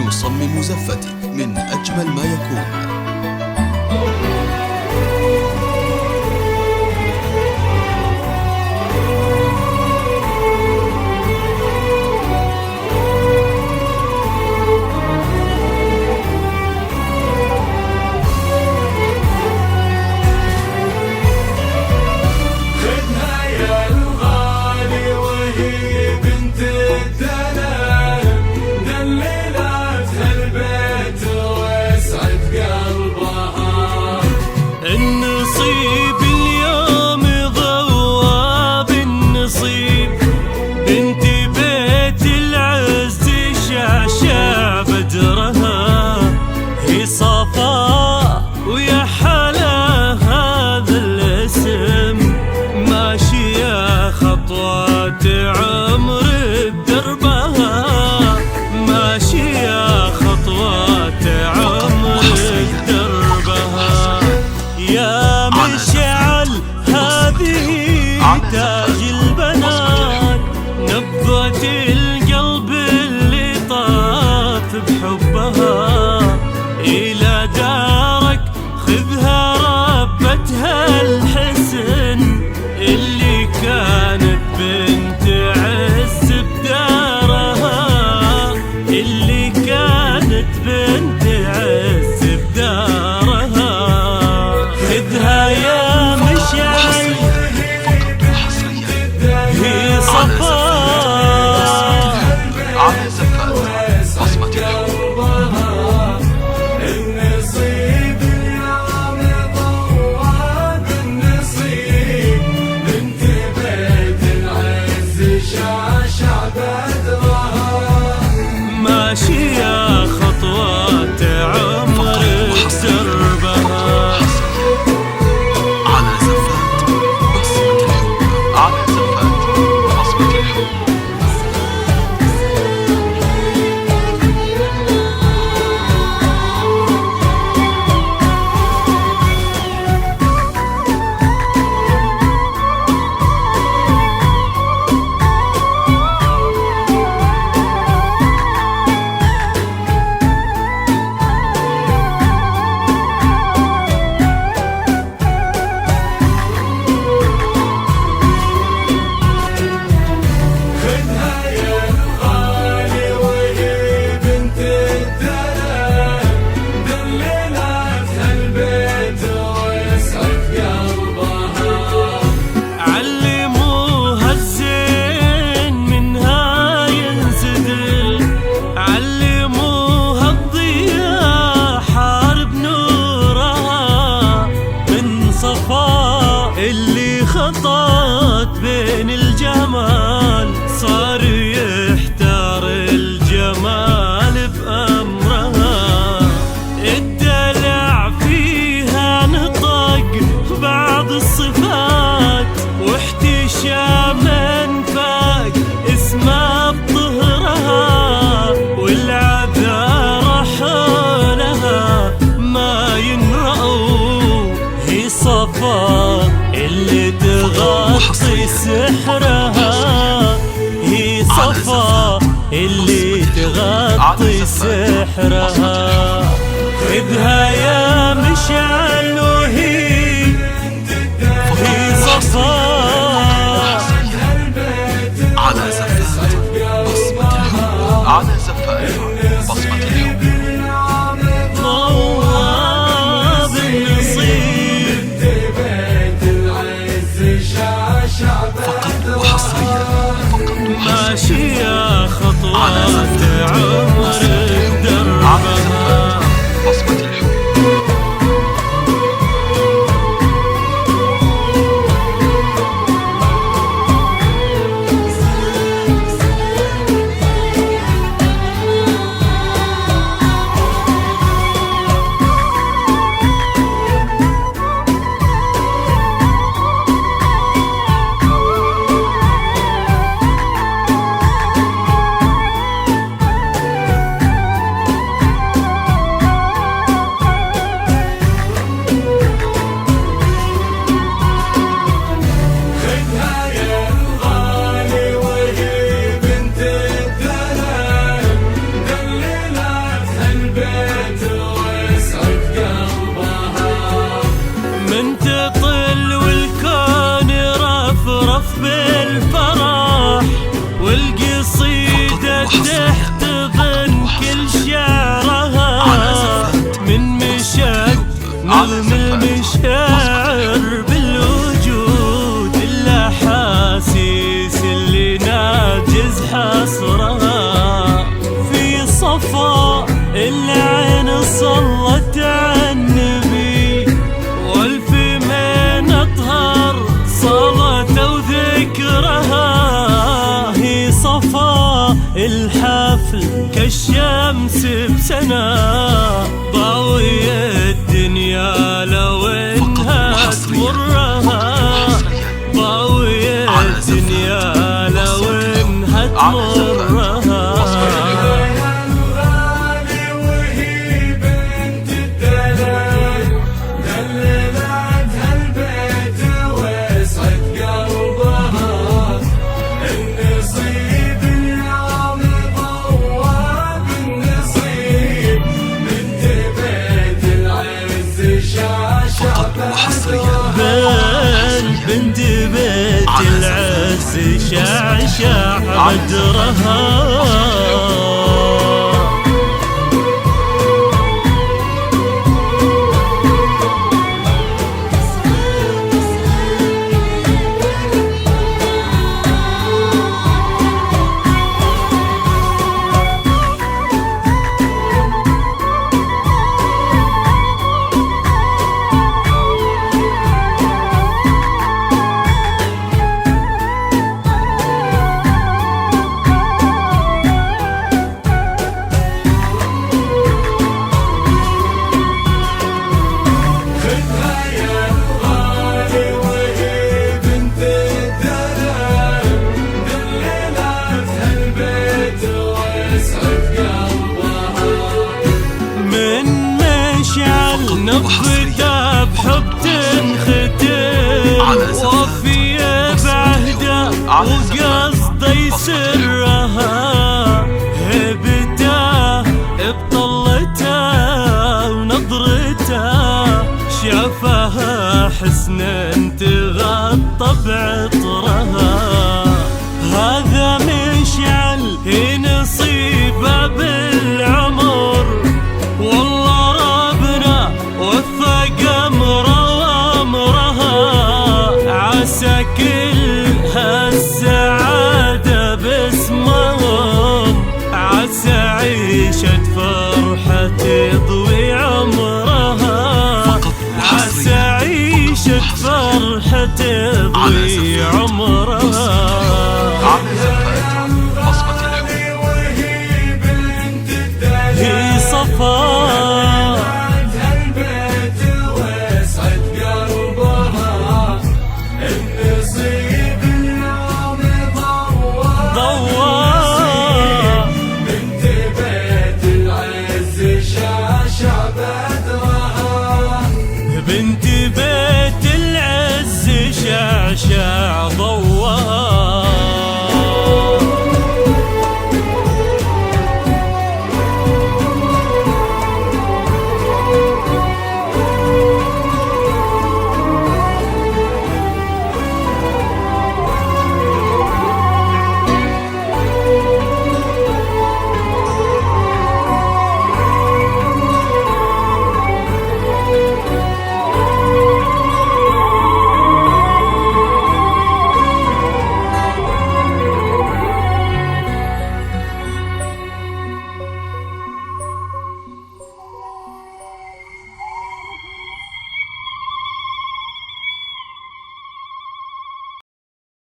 مصمم زفتي من أجمل ما يكون. تاج البنات نبضة القلب اللي طاف بحبها، إلى دارك خذها ربتها الحسن اللي كانت بنت عز بدارها، اللي كانت بنت عز بدارها. خذها يا مشعل هي صفاء على زفات بصمة الحب. النصيب اليوم طوى بالنصيب بنت بيت العز شعشع بدرها، ماشية خطوات عمر دربها. على زفات بصمة الحب، على زفات بصمة الحب. اللي خطط بين الجمال صار يحتار الجمال بأمرها، الدلع فيها نطق بعض الصفات واحتشام فاق اسمها بظهرها، والعذار حولها ما ينرأوا. هي صفاء اللي تغطي سحرها، هي صفاء اللي تغطي سحرها. خذها يا مشعل وهي صفاء على زفات بصمة الحب، على زفات بصمة الحب. طواب النصيب فقط وحصريا، فقط ماشية خطوات عمر دربها. بصمة الحب. صفا العين صلت على النبي، والف من اطهر صلاة وذكرها. هي صفا الحفل كالشمس بسنة، ضاوي الدنيا لو انها تمرها، ضاوي الدنيا لو انها تمرها. بنت بيت العز شعشع بدرها. نبدا بحب تنختم، وفيه بعهده وقصده يسرها، هبته بطلته ونظرته، شافها حسنا تغطى بعطرها.